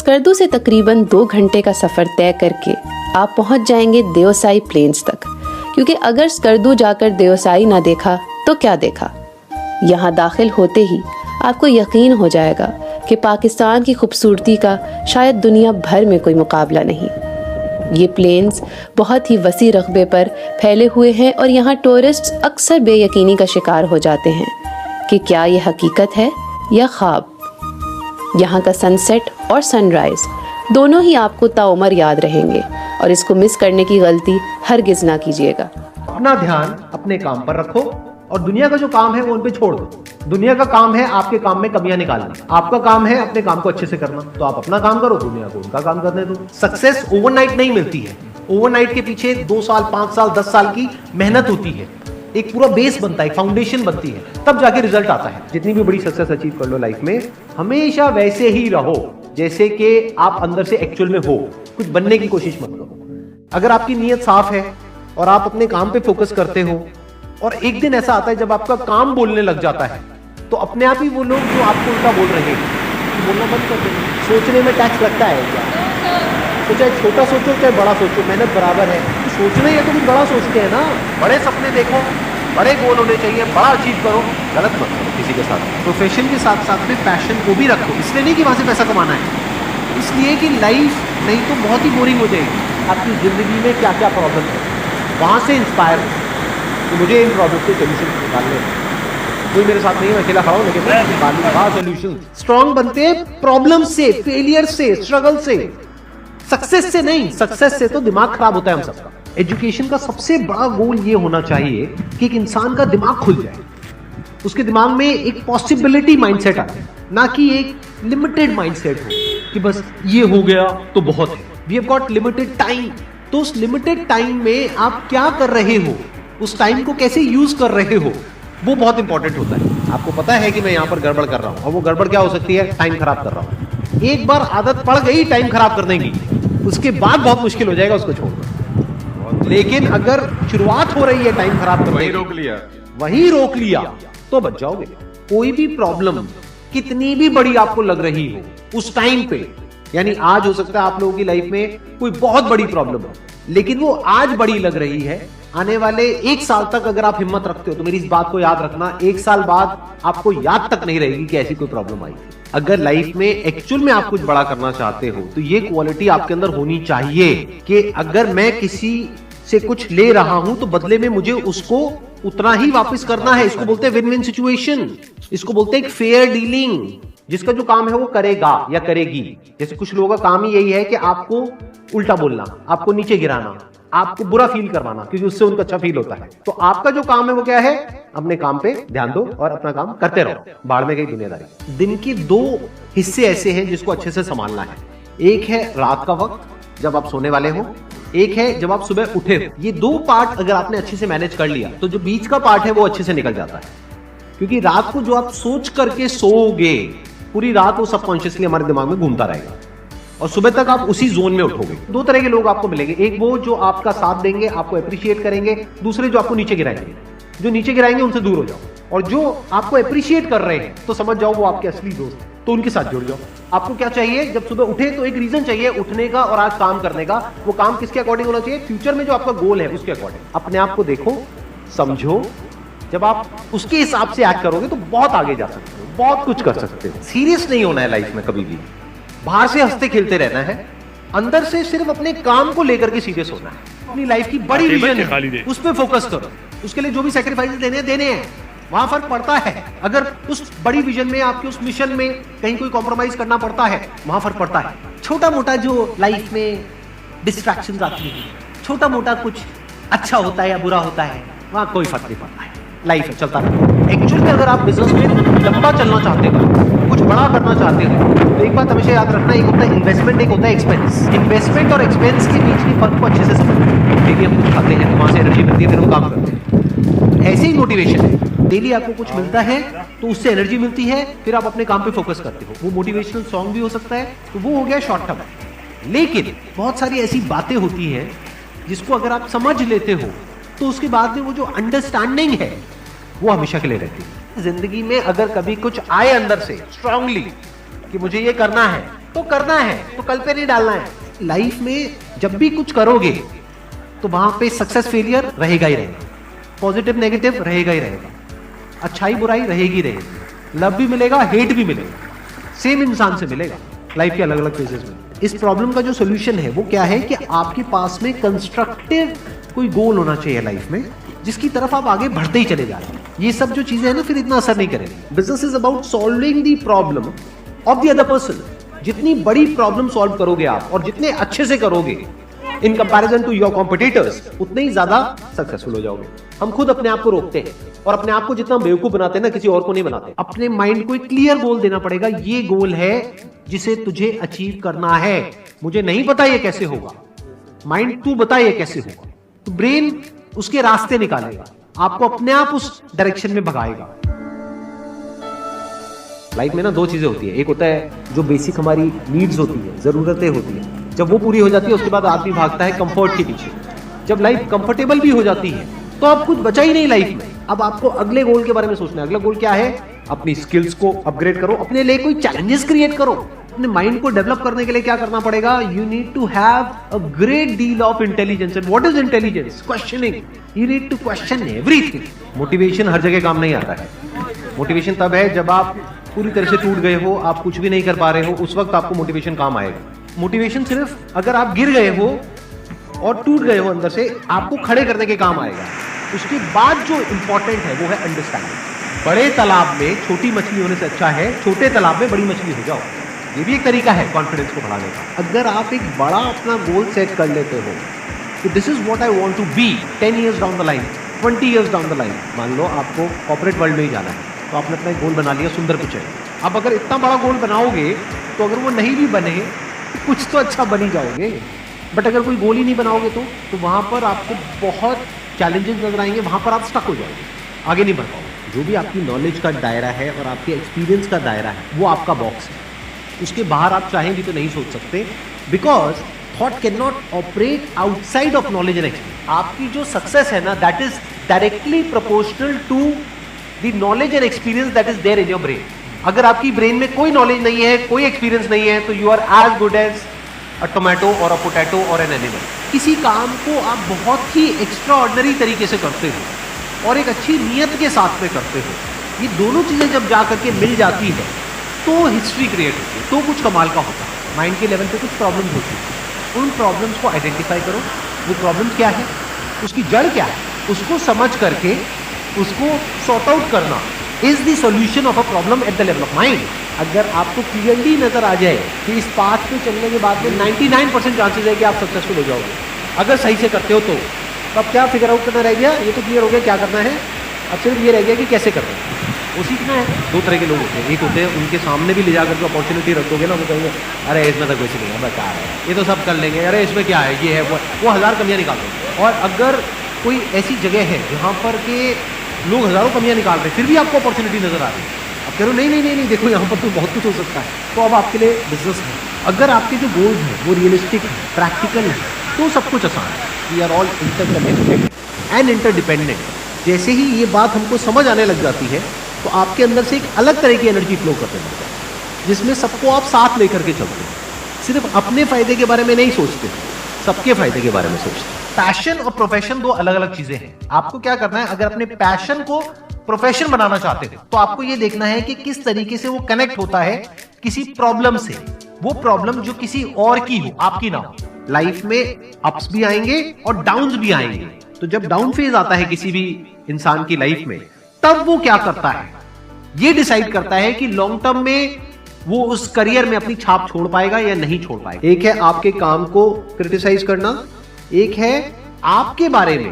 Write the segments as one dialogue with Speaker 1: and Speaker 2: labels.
Speaker 1: स्कर्दू से तकरीबन 2 घंटे का सफ़र तय करके आप पहुंच जाएंगे देवसाई प्लेन्स तक, क्योंकि अगर स्कर्दू जाकर देवसाई ना देखा तो क्या देखा। यहाँ दाखिल होते ही आपको यकीन हो जाएगा कि पाकिस्तान की खूबसूरती का शायद दुनिया भर में कोई मुकाबला नहीं। ये प्लेन्स बहुत ही वसी रकबे पर फैले हुए हैं और यहाँ टूरिस्ट्स अक्सर बेयकीनी का शिकार हो जाते हैं कि क्या ये हकीकत है या ख्वाब। यहाँ का सनसेट और सनराइज दोनों ही आपको ताउमर याद रहेंगे और इसको मिस करने की गलती हरगिज ना कीजिएगा।
Speaker 2: अपना ध्यान अपने काम पर रखो और दुनिया का जो काम है वो उन पे छोड़ दो। दुनिया का काम है आपके काम में कमियां निकालना, आपका काम है अपने काम को अच्छे से करना। तो आप अपना काम करो, दुनिया को उनका काम करने दो। सक्सेस ओवरनाइट नहीं मिलती है। ओवरनाइट के पीछे 2 साल, 5 साल, 10 साल की मेहनत होती है। एक पूरा बेस बनता है, फाउंडेशन बनती है, तब जाके रिजल्ट आता है। जितनी भी बड़ी सक्सेस अचीव कर लो लाइफ में, हमेशा वैसे ही रहो जैसे कि आप अंदर से एक्चुअल में हो। कुछ बनने की कोशिश मत करो। अगर आपकी नीयत साफ है और आप अपने काम पे फोकस करते हो और एक दिन ऐसा आता है जब आपका काम बोलने लग जाता है, तो अपने आप ही वो लोग जो आपको उल्टा बोल रहे हैं बोलना बंद कर देंगे। सोचने में टैक्स लगता है क्या? तो चाहे छोटा सोचो चाहे बड़ा सोचो, मेहनत बराबर है। तो सोचना ही है तो कुछ बड़ा सोचते हैं ना। बड़े सपने देखो, बड़े गोल होने चाहिए, बड़ा अचीव करो, गलत मत करो किसी के साथ। प्रोफेशन के साथ साथ में पैशन को भी रखो। इसलिए नहीं कि वहां से पैसा कमाना है, इसलिए कि लाइफ नहीं तो बहुत ही बोरिंग हो जाएगी। आपकी जिंदगी में क्या क्या प्रॉब्लम है, वहां से इंस्पायर हो कि मुझे इन प्रॉब्लम के सोल्यूशन निकालने हैं। कोई मेरे साथ नहीं है, मैं अकेला खड़ा हूं, लेकिन मैं निकालूंगा सोल्यूशन। स्ट्रॉन्ग बनते हैं प्रॉब्लम से, फेलियर से, स्ट्रगल से, सक्सेस से नहीं। सक्सेस से तो दिमाग खराब होता है हम सबका। एजुकेशन का सबसे बड़ा गोल ये होना चाहिए कि एक इंसान का दिमाग खुल जाए, उसके दिमाग में एक पॉसिबिलिटी माइंडसेट आए, ना कि एक लिमिटेड माइंडसेट हो कि बस ये हो गया तो बहुत है। We have got limited time. तो उस लिमिटेड टाइम में आप क्या कर रहे हो, उस टाइम को कैसे यूज कर रहे हो, वो बहुत इंपॉर्टेंट होता है। आपको पता है कि मैं यहाँ पर गड़बड़ कर रहा हूँ, और वो गड़बड़ क्या हो सकती है? टाइम खराब कर रहा हूँ। एक बार आदत पड़ गई टाइम खराब करने की, उसके बाद बहुत मुश्किल हो जाएगा उसको छोड़ना। लेकिन अगर शुरुआत हो रही है टाइम खराब करने की, वही रोक लिया तो बच जाओगे। कोई भी प्रॉब्लम कितनी भी बड़ी आपको लग रही हो उस टाइम पे, यानी आज हो सकता है आप लोगों की लाइफ में कोई बहुत बड़ी प्रॉब्लम हो, लेकिन वो आज बड़ी लग रही है, आने वाले 1 साल तक अगर आप हिम्मत रखते हो तो मेरी इस बात को याद रखना, 1 साल बाद आपको याद तक नहीं रहेगी कि ऐसी कोई प्रॉब्लम आई थी। अगर लाइफ में एक्चुअल में आप कुछ बड़ा करना चाहते हो तो ये क्वालिटी आपके अंदर होनी चाहिए कि अगर मैं किसी से कुछ ले रहा हूं तो बदले में मुझे उसको उतना ही वापस करना है। इसको बोलते हैं विन विन सिचुएशन, इसको बोलते हैं फेयर डीलिंग। जिसका जो काम है वो करेगा या करेगी। जैसे कुछ लोगों का काम ही यही है कि आपको उल्टा बोलना, आपको नीचे गिराना, आपको बुरा फील करवाना, क्योंकि उससे उनको अच्छा फील होता है। तो आपका जो काम है वो क्या है? अपने काम पे ध्यान दो और अपना काम करते रहो। बाढ़ में गई दुनियादारी। दिन के 2 हिस्से ऐसे हैं जिसको अच्छे से संभालना है। एक है रात का वक्त जब आप सोने वाले हो, एक है जब आप सुबह उठे हो। ये 2 पार्ट अगर आपने अच्छे से मैनेज कर लिया तो जो बीच का पार्ट है वो अच्छे से निकल जाता है। क्योंकि रात को जो आप सोच करके सोओगे, पूरी रात वो सबकॉन्शियसली हमारे दिमाग में घूमता रहेगा और सुबह तक आप उसी जोन में उठोगे। 2 तरह के लोग आपको मिलेंगे, एक वो जो आपका साथ देंगे, आपको अप्रिशिएट करेंगे, दूसरे जो आपको नीचे गिराएंगे। जो नीचे गिराएंगे उनसे दूर हो जाओ, और जो आपको अप्रिशिएट कर रहे हैं तो समझ जाओ वो आपके असली दोस्त हैं, तो उनके साथ जुड़ जाओ। आपको क्या चाहिए? जब सुबह उठे तो एक रीजन चाहिए उठने का और आज काम करने का। वो काम किसके अकॉर्डिंग होना चाहिए? फ्यूचर में जो आपका गोल है उसके अकॉर्डिंग। अपने आप को देखो, समझो। जब आप उसके हिसाब से एक्ट करोगे तो बहुत आगे जा सकते हो, बहुत कुछ कर सकते हो। सीरियस नहीं होना है लाइफ में कभी भी। बाहर से हंसते खेलते रहना है, अंदर से सिर्फ अपने काम को लेकर के सीरियस होना है। अपनी लाइफ की बड़ी विजन है, उस पर फोकस करो। उसके लिए जो भी सैक्रिफाइस देने हैं वहां फर्क पड़ता है। अगर उस बड़ी विजन में, आपके उस मिशन में कहीं कोई कॉम्प्रोमाइज करना पड़ता है, वहां फर्क पड़ता है। छोटा मोटा जो लाइफ में डिस्ट्रैक्शंस आती है, छोटा मोटा कुछ अच्छा होता है या बुरा होता है, वहां कोई फर्क नहीं पड़ता है। लाइफ है, चलता रहता है। एक्चुअली अगर आप बिजनेस में लंबा चलना चाहते हो, कुछ बड़ा करना चाहते हो, तो एक बात हमेशा याद रखना, एक होता है इन्वेस्टमेंट, एक होता है एक्सपेंस। इन्वेस्टमेंट और एक्सपेंस के बीच की फर्क को अच्छे से समझो। डेली हम कुछ खाते हैं तो वहां से एनर्जी मिलती है, फिर हम काम करते हैं। ऐसे ही मोटिवेशन है, डेली आपको कुछ मिलता है तो उससे एनर्जी मिलती है, फिर आप अपने काम पे फोकस करते हो। वो मोटिवेशनल सॉन्ग भी हो सकता है, तो वो हो गया शॉर्ट टर्म। लेकिन बहुत सारी ऐसी बातें होती हैं जिसको अगर आप समझ लेते हो तो उसके बाद में वो जो अंडरस्टैंडिंग है वो हमेशा के लिए रहती है। जिंदगी में अगर कभी कुछ आए अंदर से स्ट्रांगली कि मुझे ये करना है, तो करना है, तो कल पे नहीं डालना है। लाइफ में जब भी कुछ करोगे तो वहां पे सक्सेस फेलियर रहेगा ही रहेगा, पॉजिटिव नेगेटिव रहेगा ही रहेगा, अच्छाई बुराई रहेगी रहेगी, लव भी मिलेगा हेट भी मिलेगा, सेम इंसान से मिलेगा लाइफ के अलग अलग फेजेस में। इस प्रॉब्लम का जो सोल्यूशन है वो क्या है कि आपके पास में कंस्ट्रक्टिव कोई गोल होना चाहिए लाइफ में, जिसकी तरफ आप आगे बढ़ते ही चले जा रहे हैं। ये सब जो चीजें हैं ना फिर इतना असर नहीं करेंगी। Business is about solving the problem of the other person. जितनी बड़ी प्रॉब्लम सॉल्व करोगे आप और जितने अच्छे से करोगे in comparison to your competitors, उतने ही ज्यादा सक्सेसफुल हो जाओगे। हम खुद अपने आप को रोकते हैं और अपने आप को जितना बेवकूफ बनाते हैं ना, किसी और को नहीं बनाते। अपने माइंड को एक क्लियर गोल देना पड़ेगा, ये गोल है जिसे तुझे अचीव करना है, मुझे नहीं पता ये कैसे होगा, माइंड तू बता ये कैसे होगा। तो ब्रेन उसके रास्ते निकालेगा, आपको अपने आप उस डायरेक्शन में भगाएगा। लाइफ में ना दो चीजें होती है, एक होता है जो बेसिक हमारी नीड्स होती है, जरूरतें होती है, जब वो पूरी हो जाती है उसके बाद आदमी भागता है कंफर्ट के पीछे। जब लाइफ कंफर्टेबल भी हो जाती है तो अब कुछ बचा ही नहीं लाइफ में। अब आपको अगले गोल के बारे में सोचना है। अगला गोल क्या है? अपनी स्किल्स को अपग्रेड करो, अपने लिए कोई चैलेंजेस क्रिएट करो। अपने माइंड को डेवलप करने के लिए क्या करना पड़ेगा? You need to have a great deal of intelligence. And what is intelligence? Questioning. You need to question everything. Motivation हर जगह काम नहीं आता है। मोटिवेशन तब है जब आप पूरी तरह से टूट गए हो, आप कुछ भी नहीं कर पा रहे हो, उस वक्त आपको मोटिवेशन काम आएगा। मोटिवेशन सिर्फ अगर आप गिर गए हो और टूट गए हो अंदर से, आपको खड़े करने के काम आएगा। उसके बाद जो इंपॉर्टेंट है वो है अंडरस्टैंडिंग। बड़े तालाब में छोटी मछली होने से अच्छा है छोटे तालाब में बड़ी मछली हो जाओ। ये भी एक तरीका है कॉन्फिडेंस को बढ़ाने का। अगर आप एक बड़ा अपना गोल सेट कर लेते हो तो this is what I want to be 10 years down the line, 20 years down the line. मान लो आपको कॉर्पोरेट वर्ल्ड में ही जाना है तो आपने अपना एक गोल बना लिया, सुंदर कुछ है। अब अगर इतना बड़ा गोल बनाओगे तो अगर वो नहीं भी बने तो कुछ तो अच्छा बन ही जाओगे। बट अगर कोई गोल ही नहीं बनाओगे तो वहां पर आपको बहुत चैलेंजेस नजर आएंगे, वहां पर आप स्टक हो जाओगे, आगे नहीं बढ़ पाओगे। जो भी आपकी नॉलेज का दायरा है और आपके एक्सपीरियंस का दायरा है वो आपका बॉक्स है, उसके बाहर आप चाहें भी तो नहीं सोच सकते। Because thought can not operate outside of knowledge and experience. आपकी जो सक्सेस है ना, that is directly proportional to the knowledge and experience that is there in your brain. अगर आपकी ब्रेन में कोई नॉलेज नहीं है, कोई एक्सपीरियंस नहीं है, तो you are as good as a tomato और अ पोटैटो और एन एनिमल। किसी काम को आप बहुत ही एक्स्ट्रा ऑर्डिनरी तरीके से करते हो और एक अच्छी नीयत के साथ में करते हो, ये दोनों चीजें जब जा करके मिल जाती है तो हिस्ट्री क्रिएट होती है, तो कुछ कमाल का होता है। माइंड के लेवल पे कुछ प्रॉब्लम्स होती है, उन प्रॉब्लम्स को आइडेंटिफाई करो। वो प्रॉब्लम्स क्या है, उसकी जड़ क्या है, उसको समझ करके उसको सॉर्ट आउट करना is the solution of a problem at the level of mind. अगर आपको क्लियरली नजर आ जाए कि इस पाथ पे चलने के बाद में 99% चांसेस है कि आप सक्सेसफुल हो जाओगे अगर सही से करते हो तो अब क्या फिगर आउट करना रह गया? ये तो क्लियर हो गया क्या करना है, अब सिर्फ ये रह गया कि कैसे करना है, वो सीखना है। दो तरह के लोग होते हैं, एक होते हैं उनके सामने भी ले जाकर के अपॉर्चुनिटी रख दोगे ना, वो कहेंगे अरे इसमें तो कुछ नहीं है, बता है ये तो सब कर लेंगे, अरे इसमें क्या है, ये है वो 1000 कमियां निकाल देंगे। और अगर कोई ऐसी जगह है जहाँ पर के लोग हजारों कमियां निकाल रहे हैं फिर भी आपको अपॉर्चुनिटी नजर आ रही है, अब कह रहे हो नहीं देखो यहाँ पर तो बहुत कुछ हो सकता है, तो अब आपके लिए बिजनेस है। अगर आपके जो गोल्स हैं वो रियलिस्टिक है, प्रैक्टिकल है, तो सब कुछ आसान है। We are all interconnected and interdependent. जैसे ही ये बात हमको समझ आने लग जाती है तो आपके अंदर से एक अलग तरह की एनर्जी फ्लो करने लगता है जिसमें सबको आप साथ लेकर के चलते हैं। सिर्फ अपने फायदे के बारे में नहीं सोचते, सबके फायदे के बारे में सोचते हैं। पैशन और प्रोफेशन दो अलग अलग चीजें हैं। आपको क्या करना है, अगर अपने पैशन को प्रोफेशन बनाना चाहते हो तो आपको ये देखना है कि किस तरीके से वो कनेक्ट होता है किसी प्रॉब्लम से, वो प्रॉब्लम जो किसी और की हो, आपकी ना हो। लाइफ में अप्स भी आएंगे और डाउन्स भी आएंगे, तो जब डाउन फेज आता है किसी भी इंसान की लाइफ में तब वो क्या करता है, ये डिसाइड करता है कि लॉन्ग टर्म में वो उस करियर में अपनी छाप छोड़ पाएगा या नहीं छोड़ पाएगा। एक है आपके काम को क्रिटिसाइज करना, एक है आपके बारे में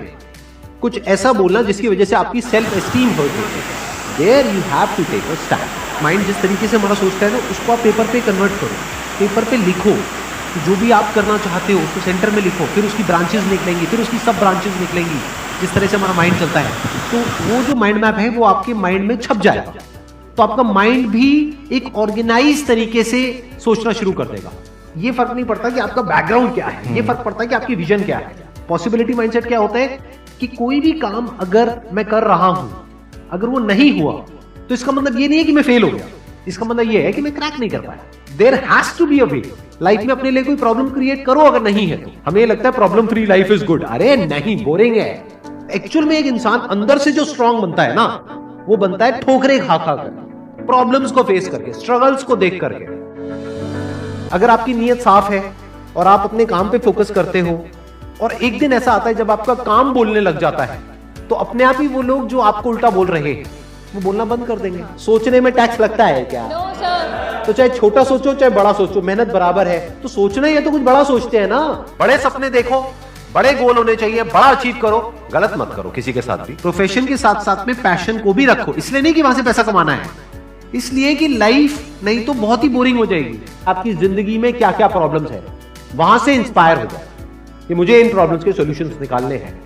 Speaker 2: कुछ ऐसा बोलना जिसकी वजह से आपकी सेल्फ एस्टीम हर्ट होती है। There you have to take a stand. Mind जिस तरीके से हमारा सोचता है ना, उसको आप पेपर पे कन्वर्ट करो, पेपर पे लिखो, जो भी आप करना चाहते हो उसको सेंटर में लिखो, फिर उसकी ब्रांचेस निकलेंगी, फिर उसकी सब ब्रांचेस निकलेंगी। जिस तरह से हमारा माइंड चलता है तो वो जो माइंड मैप है वो आपके माइंड में छप जाएगा, तो आपका माइंड भी एक ऑर्गेनाइज तरीके से सोचना शुरू कर देगा। ये फर्क नहीं पड़ता कि आपका बैकग्राउंड क्या है, ये फर्क पड़ता है कि आपकी विजन क्या है। पॉसिबिलिटी माइंडसेट क्या होता है कि कोई भी काम अगर मैं कर रहा हूं, अगर वो नहीं हुआ तो इसका मतलब ये नहीं है कि मैं फेल हो गया, इसका मतलब ये है कि मैं क्रैक नहीं कर पाया। There has to be a way. Life में अपने लिए कोई प्रॉब्लम क्रिएट करो, अगर नहीं है तो। हमें लगता है problem free life is good, अरे नहीं, बोरिंग है। एक्चुअल में एक इंसान अंदर से जो स्ट्रांग बनता है ना, वो बनता है ठोकरे खा खा कर, प्रॉब्लम्स को फेस करके, स्ट्रगल्स को देख करके। अगर आपकी नीयत साफ है और आप अपने काम पे फोकस करते हो, और एक दिन ऐसा आता है जब आपका काम बोलने लग जाता है, तो अपने आप ही वो लोग जो आपको उल्टा बोल रहे हैं वो बोलना बंद कर देंगे। सोचने में टैक्स लगता है क्या? तो चाहे छोटा सोचो चाहे बड़ा सोचो, मेहनत बराबर है। तो सोचना ही है तो कुछ बड़ा सोचते हैं ना। बड़े सपने देखो, बड़े गोल होने चाहिए, बड़ा अचीव करो, गलत मत करो किसी के साथ भी। प्रोफेशन के साथ साथ में पैशन को भी रखो, इसलिए नहीं कि वहां से पैसा कमाना है, इसलिए कि लाइफ नहीं तो बहुत ही बोरिंग हो जाएगी। आपकी जिंदगी में क्या क्या प्रॉब्लम्स है, वहां से इंस्पायर हो जाए कि मुझे इन प्रॉब्लम्स के सॉल्यूशंस निकालने हैं।